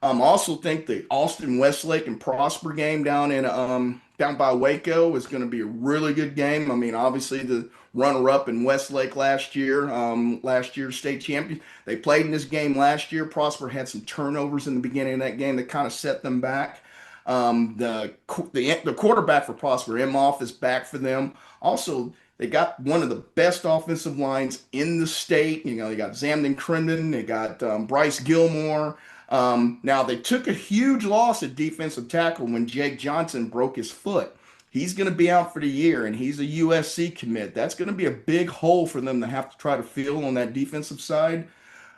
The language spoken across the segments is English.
I also think the Austin Westlake and Prosper game down by Waco is going to be a really good game. I mean, obviously the runner-up in Westlake last year's state champion. They played in this game last year. Prosper had some turnovers in the beginning of that game that kind of set them back. The quarterback for Prosper, Imhoff, is back for them. Also, they got one of the best offensive lines in the state. You know, they got Zamden Crinden, they got Bryce Gilmore. Now they took a huge loss at defensive tackle when Jake Johnson broke his foot. He's going to be out for the year, and he's a USC commit. That's going to be a big hole for them to have to try to fill on that defensive side.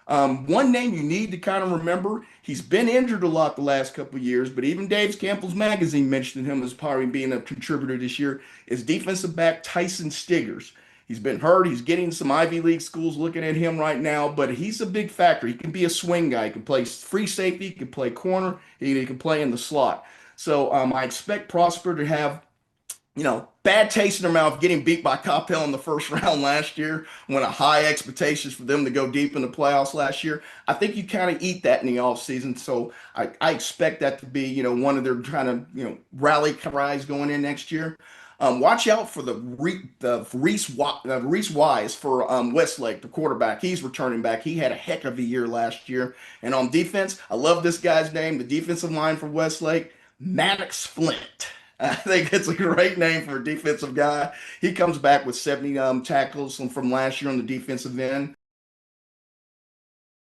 One name you need to kind of remember, he's been injured a lot the last couple of years, but even Dave's Campbell's magazine mentioned him as probably being a contributor this year, is defensive back Tyson Stiggers. He's been hurt. He's getting some Ivy League schools looking at him right now, but he's a big factor. He can be a swing guy. He can play free safety. He can play corner. He can play in the slot. So I expect Prosper to have bad taste in their mouth getting beat by Coppell in the first round last year when a high expectations for them to go deep in the playoffs last year. I think you kind of eat that in the offseason. So I expect that to be, one of their kind of, rally cries going in next year. Watch out for Reese Wise for Westlake, the quarterback. He's returning back. He had a heck of a year last year. And on defense, I love this guy's name, the defensive line for Westlake, Maddox Flint. I think it's a great name for a defensive guy. He comes back with 70 tackles from last year on the defensive end.